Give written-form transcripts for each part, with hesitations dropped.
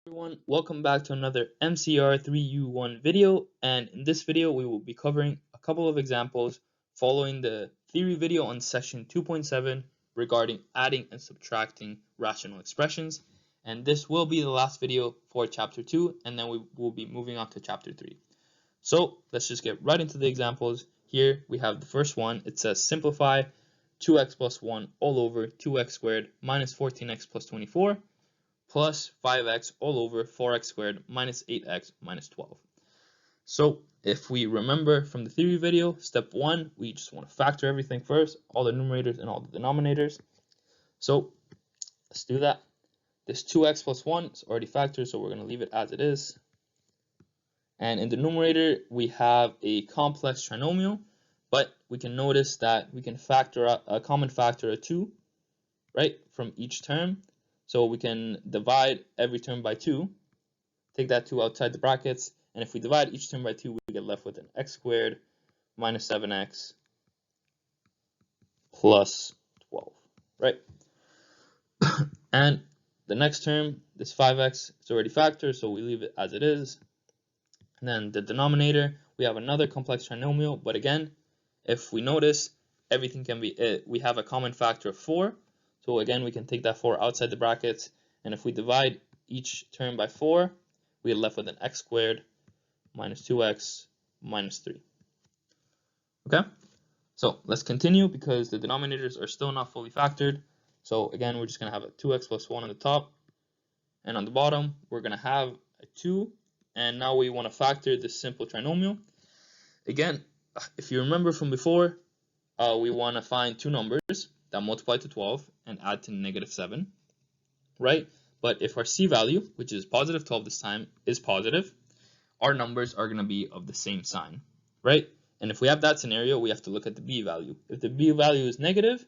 Everyone, welcome back to another MCR3U1 video, and in this video we will be covering a couple of examples following the theory video on section 2.7 regarding adding and subtracting rational expressions, and this will be the last video for chapter 2, and then we will be moving on to chapter 3. So let's just get right into the examples. Here we have the first one. It says simplify 2x plus 1 all over 2x squared minus 14x plus 24 plus 5x all over 4x squared minus 8x minus 12. So if we remember from the theory video, step 1, we just want to factor everything first, all the numerators and all the denominators. So let's do that. This 2x plus 1 is already factored, so we're going to leave it as it is. And in the numerator, we have a complex trinomial, but we can notice that we can factor out a common factor of 2, right, from each term. So we can divide every term by 2, take that 2 outside the brackets, and if we divide each term by 2, we get left with an x squared minus 7x plus 12, right? And the next term, this 5x, is already factored, so we leave it as it is. And then the denominator, we have another complex trinomial, but again, if we notice, everything can be, we have a common factor of 4. So again, we can take that 4 outside the brackets, and if we divide each term by 4, we are left with an x squared minus 2x minus 3. Okay, so let's continue because the denominators are still not fully factored. So again, we're just going to have a 2x plus 1 on the top, and on the bottom, we're going to have a 2, and now we want to factor this simple trinomial. Again, if you remember from before, we want to find two numbers that multiply to 12 and add to negative 7, right? But if our c value, which is positive 12 this time, is positive, our numbers are going to be of the same sign, right? And if we have that scenario, we have to look at the b value. If the b value is negative,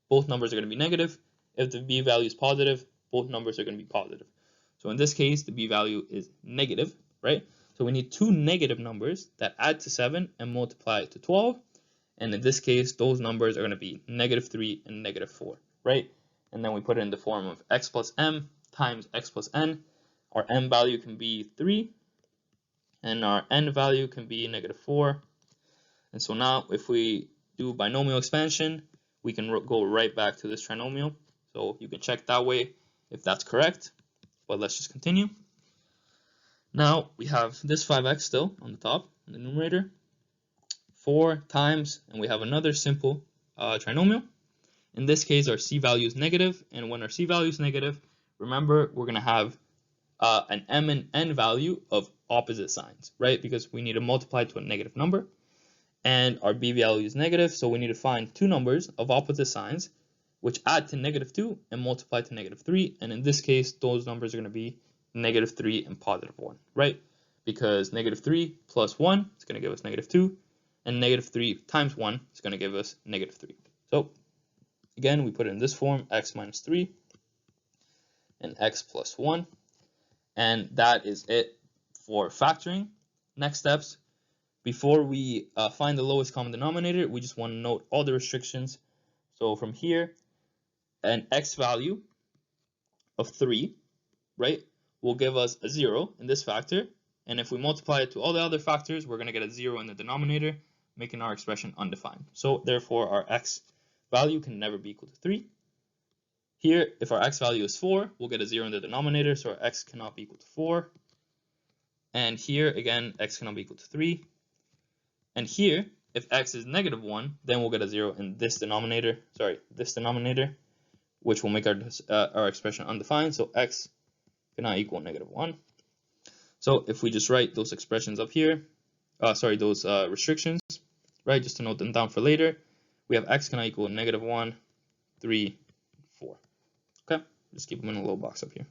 both numbers are going to be negative. If the b value is positive, both numbers are going to be positive. So in this case, the b value is negative, right? So we need two negative numbers that add to 7 and multiply to 12. And in this case, those numbers are going to be negative 3 and negative 4, right? And then we put it in the form of x plus m times x plus n. Our m value can be 3, and our n value can be negative 4. And so now if we do binomial expansion, we can go right back to this trinomial. So you can check that way if that's correct. But let's just continue. Now we have this 5x still on the top in the numerator. 4 times, and we have another simple trinomial. In this case, our c value is negative, and when our c value is negative, remember we're going to have an m and n value of opposite signs, right? Because we need to multiply to a negative number, and our b value is negative, so we need to find two numbers of opposite signs which add to negative 2 and multiply to negative 3, and in this case, those numbers are going to be negative 3 and positive 1, right? Because negative 3 plus 1 is going to give us negative 2, and negative 3 times 1 is going to give us negative 3. So again, we put it in this form, x minus 3 and x plus 1. And that is it for factoring. Next steps, before we find the lowest common denominator, we just want to note all the restrictions. So from here, an x value of 3, right, will give us a 0 in this factor. And if we multiply it to all the other factors, we're going to get a 0 in the denominator, making our expression undefined. So therefore, our x value can never be equal to 3. Here, if our x value is 4, we'll get a 0 in the denominator, so our x cannot be equal to 4. And here, again, x cannot be equal to 3. And here, if x is negative 1, then we'll get a 0 in this denominator, which will make our expression undefined, so x cannot equal negative 1. So if we just write those expressions up here, those restrictions, right, just to note them down for later, we have x cannot equal negative 1, 3, 4. Okay, just keep them in a little box up here.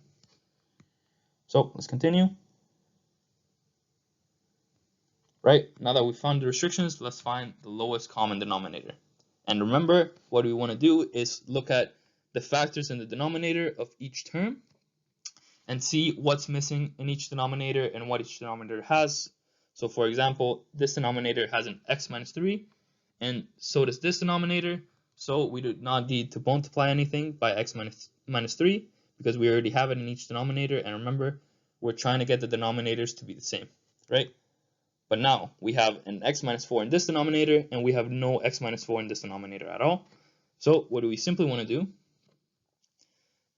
So let's continue. Right, now that we found the restrictions, let's find the lowest common denominator. And remember, what we want to do is look at the factors in the denominator of each term and see what's missing in each denominator and what each denominator has. So for example, this denominator has an x minus 3, and so does this denominator. So we do not need to multiply anything by x minus 3 because we already have it in each denominator. And remember, we're trying to get the denominators to be the same, right? But now we have an x minus 4 in this denominator, and we have no x minus 4 in this denominator at all. So what do we simply want to do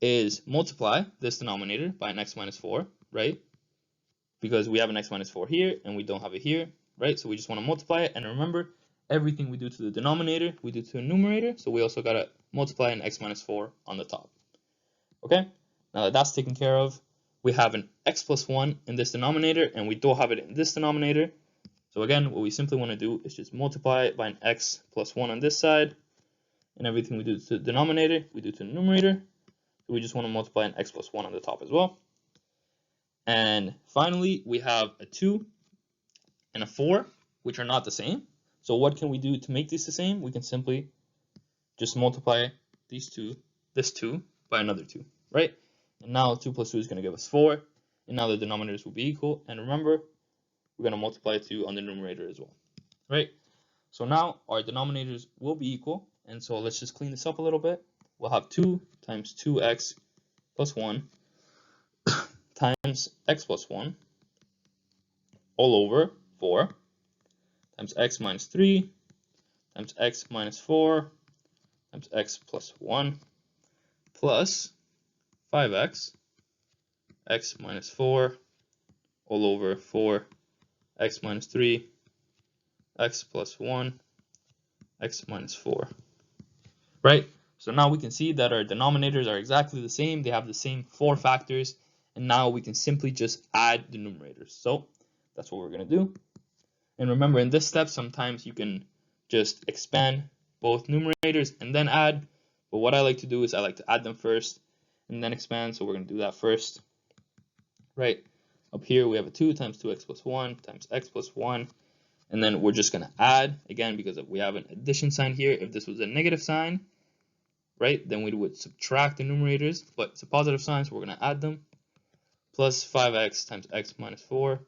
is multiply this denominator by an x minus 4, right? Because we have an x minus 4 here, and we don't have it here, right? So we just want to multiply it, and remember, everything we do to the denominator, we do to the numerator, so we also got to multiply an x minus 4 on the top. Okay, now that that's taken care of, we have an x plus 1 in this denominator, and we don't have it in this denominator. So again, what we simply want to do is just multiply it by an x plus 1 on this side, and everything we do to the denominator, we do to the numerator. So we just want to multiply an x plus 1 on the top as well. And finally, we have a 2 and a 4, which are not the same. So what can we do to make these the same? We can simply just multiply this 2 by another 2, right? And now 2 plus 2 is going to give us 4, and now the denominators will be equal. And remember, we're going to multiply 2 on the numerator as well, right? So now our denominators will be equal, and so let's just clean this up a little bit. We'll have 2 times 2x plus 1 times x plus 1 all over 4 times x minus 3 times x minus 4 times x plus 1 plus 5x x minus 4 all over 4 x minus 3 x plus 1 x minus 4, right? So now we can see that our denominators are exactly the same. They have the same 4 factors, and now we can simply just add the numerators. So that's what we're going to do. And remember, in this step, sometimes you can just expand both numerators and then add. But what I like to do is I like to add them first and then expand. So we're going to do that first, right? Up here, we have a 2 times 2x plus 1 times x plus 1. And then we're just going to add, again, because we have an addition sign here. If this was a negative sign, right, then we would subtract the numerators. But it's a positive sign, so we're going to add them. Plus 5x times x minus 4.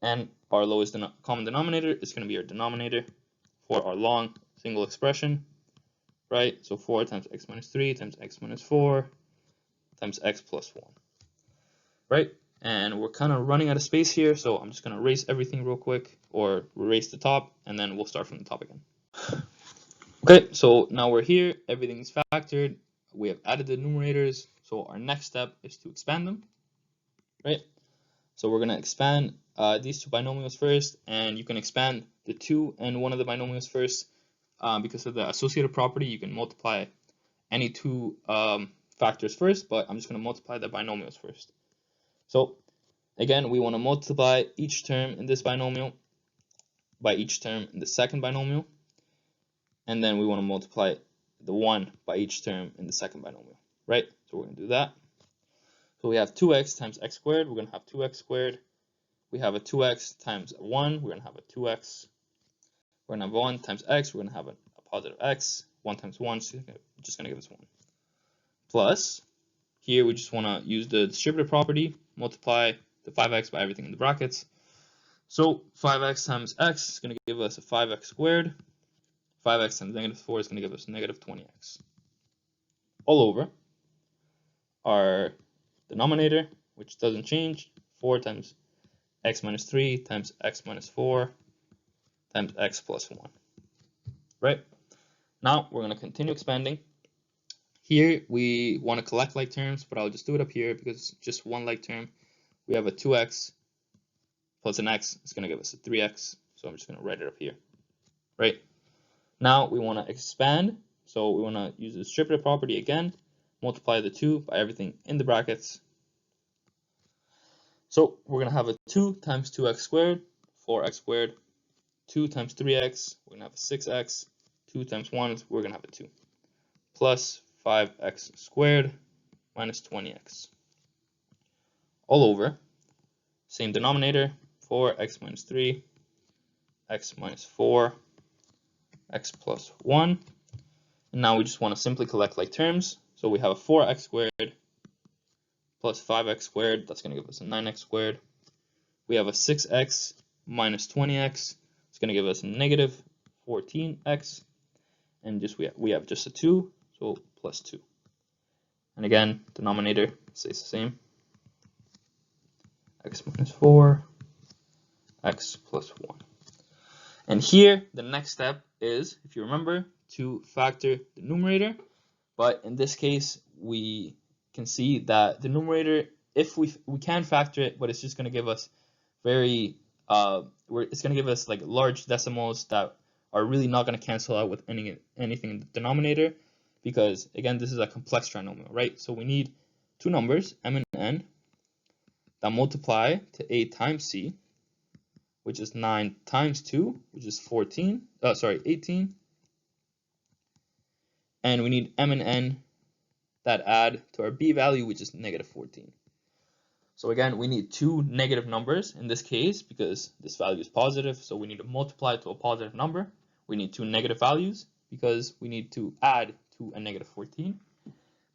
And our lowest common denominator is going to be our denominator for our long single expression, right? So 4 times x minus 3 times x minus 4 times x plus 1, right? And we're kind of running out of space here, so I'm just going to erase everything real quick, or erase the top, and then we'll start from the top again. Okay, so now we're here, everything's factored, we have added the numerators, so our next step is to expand them, right? So we're going to expand these two binomials first, and you can expand the 2 and 1 of the binomials first. Because of the associative property, you can multiply any 2 factors first, but I'm just going to multiply the binomials first. So again, we want to multiply each term in this binomial by each term in the second binomial, and then we want to multiply the 1 by each term in the second binomial, right? So we're going to do that. So we have 2x times x squared, we're going to have 2x squared. We have a 2x times 1, we're going to have a 2x. We're going to have 1 times x, we're going to have a positive x. 1 times 1 is just going to give us 1. Plus, here we just want to use the distributive property, multiply the 5x by everything in the brackets. So 5x times x is going to give us a 5x squared. 5x times negative 4 is going to give us negative 20x. All over our denominator, which doesn't change, 4 times x minus 3 times x minus 4 times x plus 1, right? Now we're going to continue expanding. Here we want to collect like terms, but I'll just do it up here because it's just one like term. We have a 2x plus an x. It's going to give us a 3x, so I'm just going to write it up here, right? Now we want to expand, so we want to use the distributive property again, multiply the 2 by everything in the brackets. So we're going to have a 2 times 2x squared, 4x squared. 2 times 3x, we're going to have a 6x. 2 times 1, we're going to have a 2. Plus 5x squared minus 20x. All over, same denominator, 4x minus 3, x minus 4, x plus 1. And now we just want to simply collect like terms. So we have a 4x squared plus 5x squared. That's going to give us a 9x squared. We have a 6x minus 20x. It's going to give us a negative 14x. And just we have just a 2, so plus 2. And again, denominator stays the same. x minus 4, x plus 1. And here, the next step is, if you remember, to factor the numerator. But in this case, we can see that the numerator, if we can factor it, but it's just going to give us it's going to give us like large decimals that are really not going to cancel out with anything in the denominator, because again, this is a complex trinomial, right? So we need two numbers, m and n, that multiply to a times c, which is 9 times 2, which is 18. And we need m and n that add to our b value, which is negative 14. So again, we need two negative numbers in this case because this value is positive, so we need to multiply it to a positive number. We need two negative values because we need to add to a negative 14.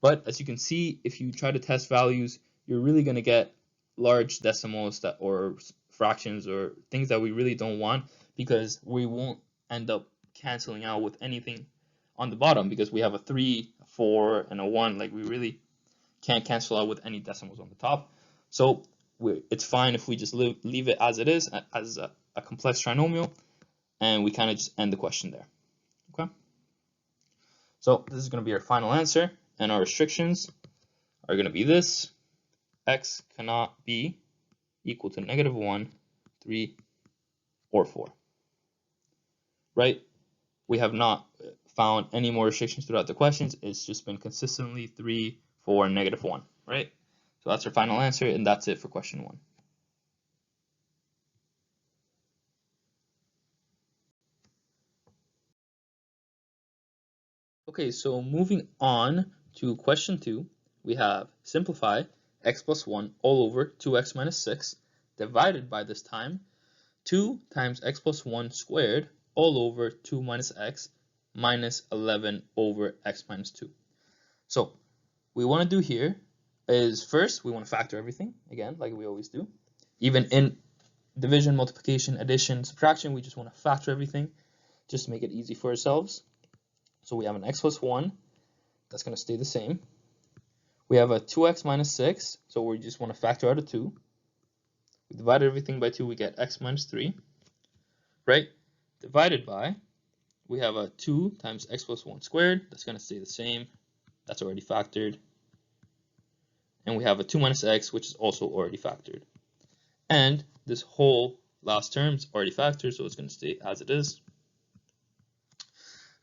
But as you can see, if you try to test values, you're really going to get large decimals or fractions or things that we really don't want, because we won't end up canceling out with anything on the bottom, because we have a 3, a 4, and a 1. Like, we really can't cancel out with any decimals on the top. So it's fine if we just leave it as it is, as a complex trinomial, and we kind of just end the question there. Okay. So this is going to be our final answer, and our restrictions are going to be this: x cannot be equal to negative 1, 3, or 4. Right? We have not found any more restrictions throughout the questions. It's just been consistently 3, 4, and negative 1. Right? So that's our final answer, and that's it for question 1. Okay, so moving on to question 2, we have simplify x plus 1 all over 2x minus 6 divided by this time 2 times x plus 1 squared all over 2 minus x minus 11 over x minus 2. So what we want to do here is, first, we want to factor everything, again, like we always do. Even in division, multiplication, addition, subtraction, we just want to factor everything just to make it easy for ourselves. So we have an x plus 1, that's going to stay the same. We have a 2x minus 6, so we just want to factor out a 2. We divide everything by 2, we get x minus 3, right? Divided by, we have a 2 times x plus 1 squared, that's going to stay the same, that's already factored. And we have a 2 minus x, which is also already factored. And this whole last term is already factored, so it's going to stay as it is.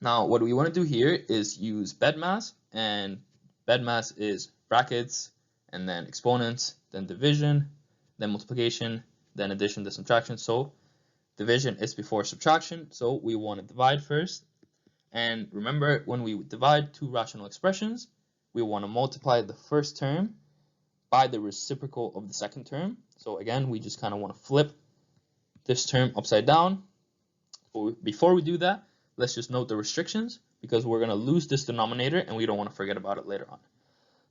Now, what we want to do here is use BEDMAS, and BEDMAS is brackets, and then exponents, then division, then multiplication, then addition, then subtraction. So division is before subtraction, so we want to divide first. And remember, when we divide two rational expressions, we want to multiply the first term by the reciprocal of the second term. So again, we just kind of want to flip this term upside down. But before we do that, let's just note the restrictions, because we're going to lose this denominator and we don't want to forget about it later on.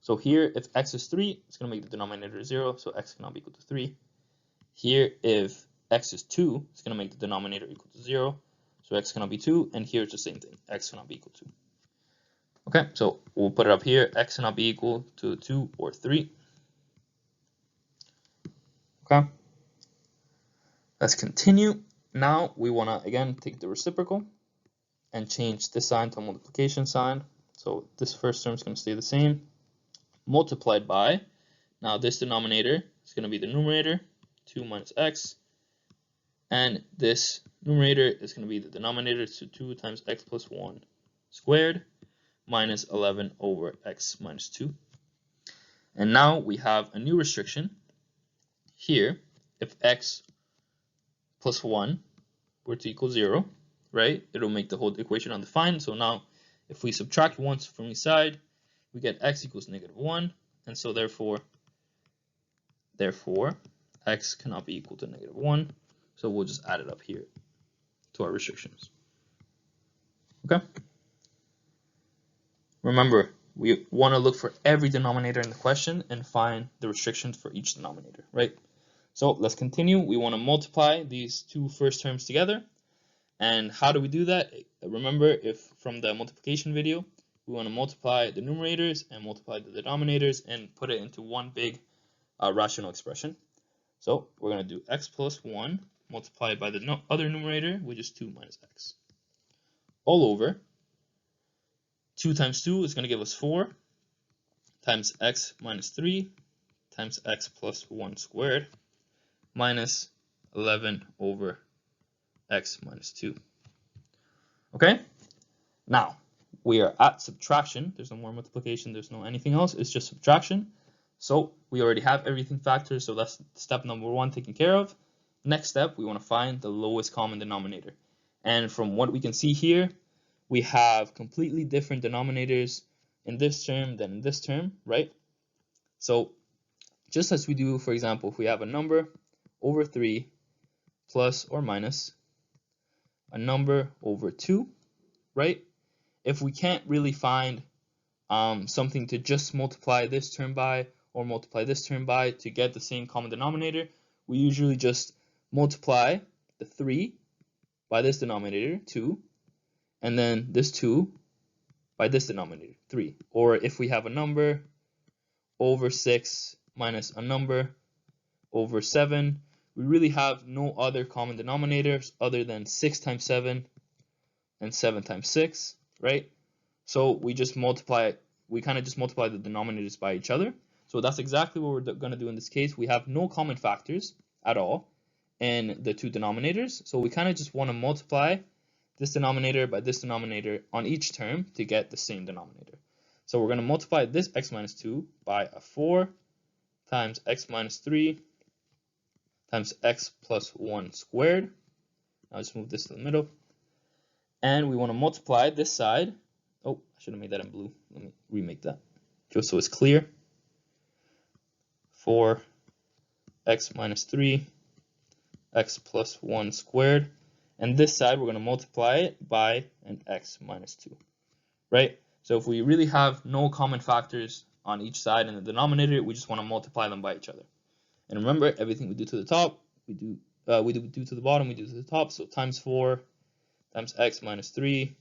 So here, if x is 3, it's going to make the denominator 0, so x cannot be equal to 3. Here, if x is 2, it's going to make the denominator equal to 0, so x cannot be 2, and here it's the same thing, x cannot be equal to 2. Okay, so we'll put it up here, x cannot be equal to 2 or 3. Okay, let's continue. Now we want to, again, take the reciprocal and change this sign to a multiplication sign. So this first term is going to stay the same, multiplied by, now this denominator is going to be the numerator, 2 minus x, and this numerator is going to be the denominator, so 2 times x plus 1 squared minus 11 over x minus 2. And now we have a new restriction. Here, if x plus 1 were to equal 0, right, it'll make the whole equation undefined. So now if we subtract 1 from each side, we get x equals negative 1, and so therefore x cannot be equal to negative 1. So we'll just add it up here to our restrictions. Okay? Remember, we want to look for every denominator in the question and find the restrictions for each denominator, right? So let's continue. We want to multiply these two first terms together. And how do we do that? Remember, if from the multiplication video, we want to multiply the numerators and multiply the denominators and put it into one big rational expression. So we're going to do x plus 1 multiplied by the other numerator, which is 2 minus x. All over 2 times 2 is going to give us 4 times x minus 3 times x plus 1 squared minus 11 over x minus 2. Okay? Now, we are at subtraction. There's no more multiplication. There's no anything else. It's just subtraction. So we already have everything factored. So that's step number 1 taken care of. Next step, we want to find the lowest common denominator. And from what we can see here, we have completely different denominators in this term than in this term, right? So just as we do, for example, if we have a number over 3 plus or minus a number over 2, right? If we can't really find something to just multiply this term by or multiply this term by to get the same common denominator, we usually just multiply the 3 by this denominator, 2, and then this 2 by this denominator, 3. Or if we have a number over 6 minus a number over 7, we really have no other common denominators other than 6 times 7 and 7 times 6, right? So we just multiply, we kind of just multiply the denominators by each other. So that's exactly what we're going to do in this case. We have no common factors at all in the two denominators. So we kind of just want to multiply this denominator by this denominator on each term to get the same denominator. So we're going to multiply this x minus 2 by a 4 times x minus 3 times x plus 1 squared. I'll just move this to the middle. And we want to multiply this side. Oh, I should have made that in blue. Let me remake that just so it's clear. 4 x minus 3 x plus 1 squared. And this side, we're going to multiply it by an x minus 2, right? So if we really have no common factors on each side in the denominator, we just want to multiply them by each other. And remember, everything we do to the top, we do to the bottom, we do to the top. So times 4 times x minus 3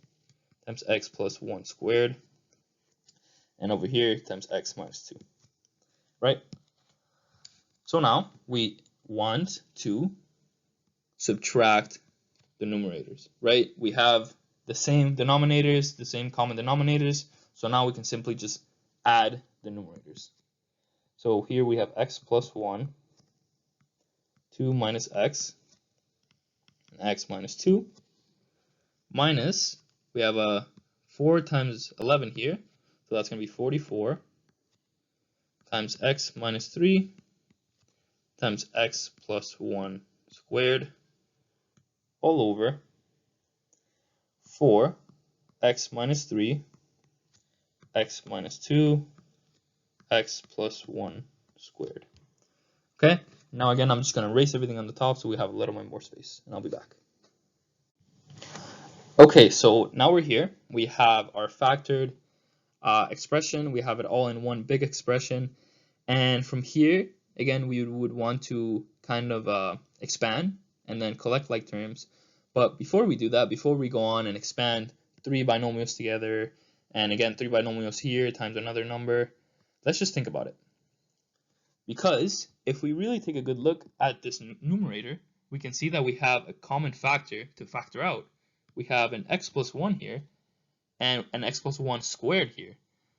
times x plus 1 squared. And over here, times x minus 2, right? So now we want to subtract the numerators, right? We have the same denominators, the same common denominators. So now we can simply just add the numerators. So here we have x plus 1, 2 minus x, and x minus 2, minus, we have a 4 times 11 here, so that's going to be 44, times x minus 3, times x plus 1 squared, all over 4 x minus 3, x minus 2, x plus 1 squared. Okay, now again, I'm just going to erase everything on the top so we have a little bit more space, and I'll be back. Okay, so now we're here. We have our factored expression. We have it all in one big expression. And from here, again, we would want to kind of expand and then collect like terms. But before we do that, before we go on and expand 3 binomials together, and again, 3 binomials here times another number, let's just think about it. Because if we really take a good look at this numerator, we can see that we have a common factor to factor out. We have an x plus 1 here and an x plus 1 squared here.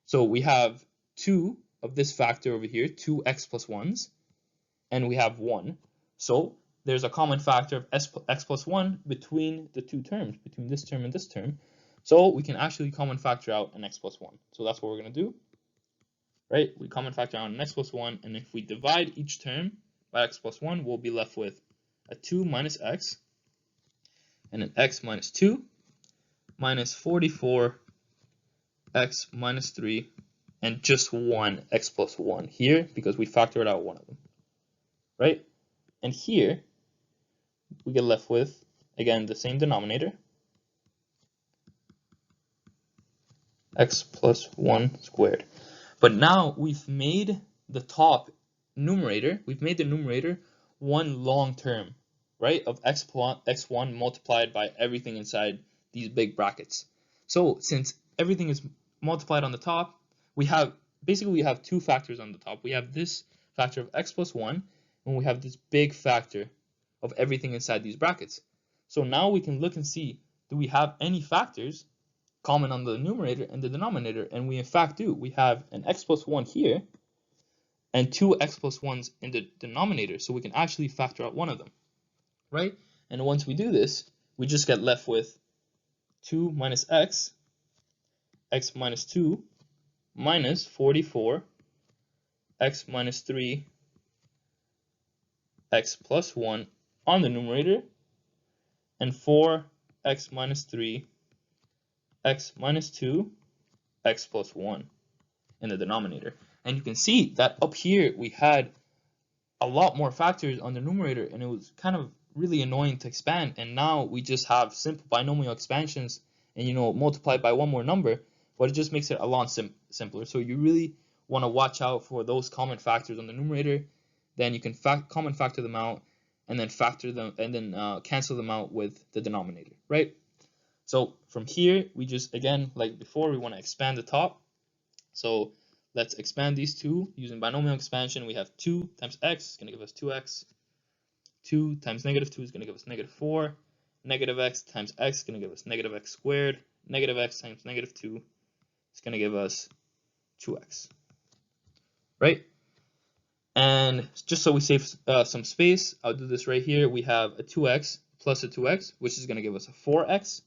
So we have 2 of this factor over here, 2 x plus 1s, and we have 1. So there's a common factor of x plus 1 between the two terms, between this term and this term. So we can actually common factor out an x plus 1. So that's what we're going to do. Right? We common factor out an x plus 1, and if we divide each term by x plus 1, we'll be left with a 2 minus x and an x minus 2 minus 44 x minus 3 and just 1 x plus 1 here because we factored out one of them. Right? And here we get left with, again, the same denominator, x plus 1 squared. But now we've made the top numerator, we've made the numerator one long term, right, of x1 multiplied by everything inside these big brackets. So since everything is multiplied on the top, we have basically two factors on the top. We have this factor of x plus 1, when we have this big factor of everything inside these brackets. So now we can look and see, do we have any factors common on the numerator and the denominator? And we in fact do. We have an x plus 1 here and 2 x plus 1s in the denominator, so we can actually factor out one of them, right? And once we do this, we just get left with 2 minus x minus 2 minus 44, x minus 3, x plus 1 on the numerator, and 4x minus 3, x minus 2, x plus 1 in the denominator. And you can see that up here we had a lot more factors on the numerator, and it was kind of really annoying to expand. And now we just have simple binomial expansions and, you know, multiply by one more number, but it just makes it a lot simpler. So you really want to watch out for those common factors on the numerator. Then you can common factor them out, and then factor them, and then cancel them out with the denominator, right? So from here, we just, again, like before, we want to expand the top. So let's expand these two using binomial expansion. We have 2 times x is going to give us 2x. 2 times negative 2 is going to give us negative 4. Negative x times x is going to give us negative x squared. Negative x times negative 2 is going to give us 2x, right? And just so we save some space, I'll do this right here. We have a 2x plus a 2x, which is going to give us a 4x.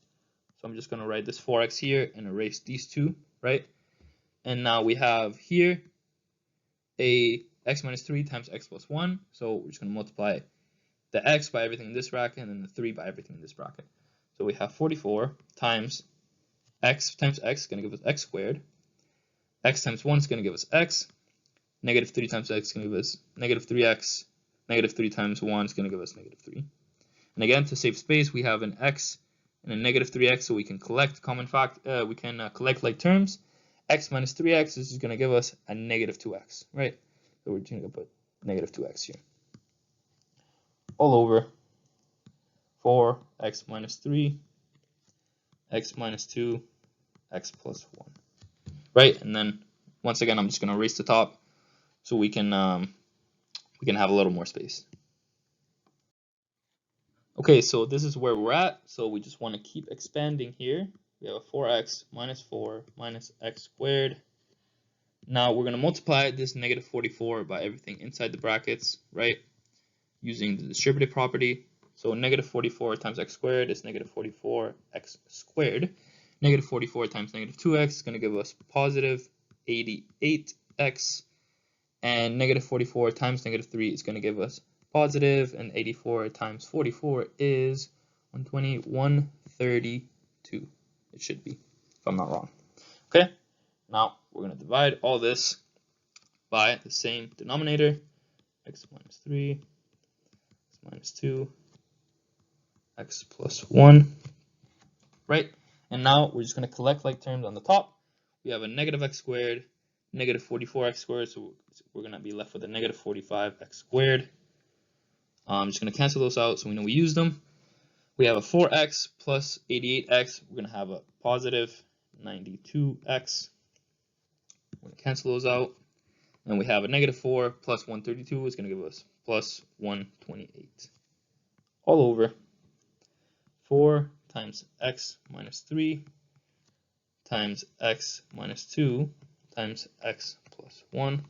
So I'm just going to write this 4x here and erase these two, right? And now we have here a x minus 3 times x plus 1. So we're just going to multiply the x by everything in this bracket and then the 3 by everything in this bracket. So we have 44 times x is going to give us x squared. X times 1 is going to give us x. Negative 3 times x is going to give us negative 3x. Negative 3 times 1 is going to give us negative 3. And again, to save space, we have an x and a negative 3x, so we can collect collect like terms. X minus 3x is going to give us a negative 2x, right? So we're going to put negative 2x here. All over 4x minus 3, x minus 2, x plus 1, right? And then once again, I'm just going to erase the top so we can have a little more space. Okay, so this is where we're at. So we just want to keep expanding here. We have a 4x minus 4 minus x squared. Now we're going to multiply this negative 44 by everything inside the brackets, right? Using the distributive property. So negative 44 times x squared is negative 44x squared. Negative 44 times negative 2x is going to give us positive 88x. And negative 44 times negative 3 is going to give us positive, and 84 times 44 is 120, 132. It should be, if I'm not wrong. Okay, now we're going to divide all this by the same denominator, x minus 3, x minus 2, x plus 1, right? And now we're just going to collect like terms on the top. We have a negative x squared, negative 44x squared, so we're going to be left with a negative 45x squared. I'm just going to cancel those out so we know we used them. We have a 4x plus 88x. We're going to have a positive 92x. We're going to cancel those out. And we have a negative 4 plus 132 is going to give us plus 128. All over 4 times x minus 3 times x minus 2 times x plus 1.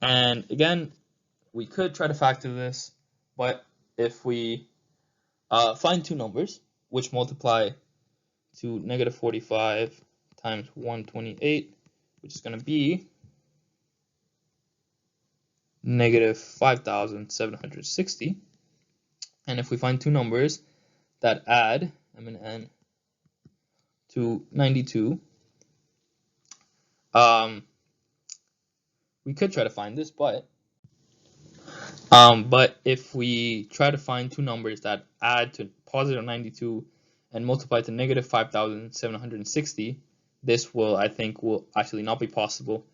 And again, we could try to factor this, but if we find two numbers which multiply to negative 45 times 128, which is going to be negative 5,760. And if we find two numbers that add n to 92, we could try to find this, but if we try to find two numbers that add to positive 92 and multiply to negative 5,760, this I think will actually not be possible,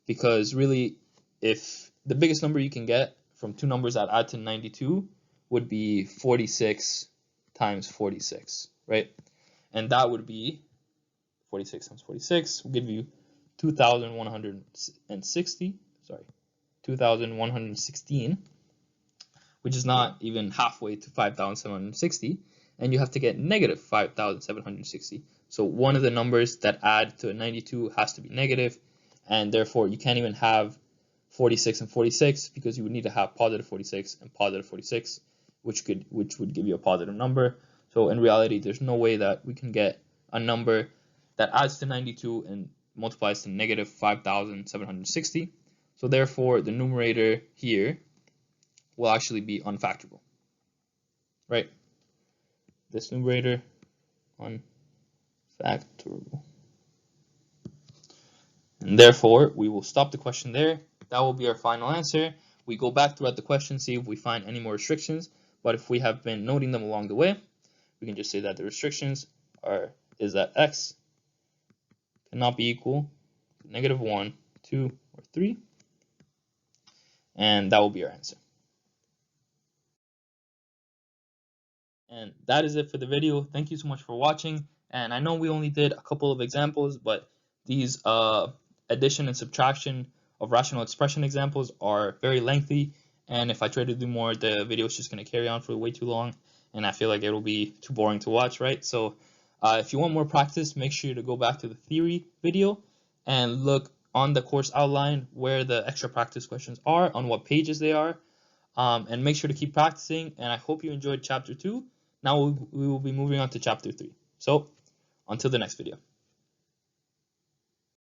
because really, if the biggest number you can get from two numbers that add to 92 would be 46 times 46, right? And that would be 46 times 46 will give you 2,116. which is not even halfway to 5,760, and you have to get negative 5,760. So one of the numbers that add to a 92 has to be negative, and therefore you can't even have 46 and 46 because you would need to have positive 46 and positive 46, which would give you a positive number. So in reality, there's no way that we can get a number that adds to 92 and multiplies to negative 5,760. So therefore, the numerator here will actually be unfactorable, right? This numerator, unfactorable. And therefore, we will stop the question there. That will be our final answer. We go back throughout the question, see if we find any more restrictions. But if we have been noting them along the way, we can just say that the restrictions is that x cannot be equal to negative 1, 2, or 3. And that will be our answer. And that is it for the video. Thank you so much for watching. And I know we only did a couple of examples, but these addition and subtraction of rational expression examples are very lengthy. And if I try to do more, the video is just going to carry on for way too long. And I feel like it will be too boring to watch, right? So if you want more practice, make sure to go back to the theory video and look on the course outline where the extra practice questions are, on what pages they are. And make sure to keep practicing. And I hope you enjoyed chapter 2. Now we will be moving on to chapter 3. So until the next video.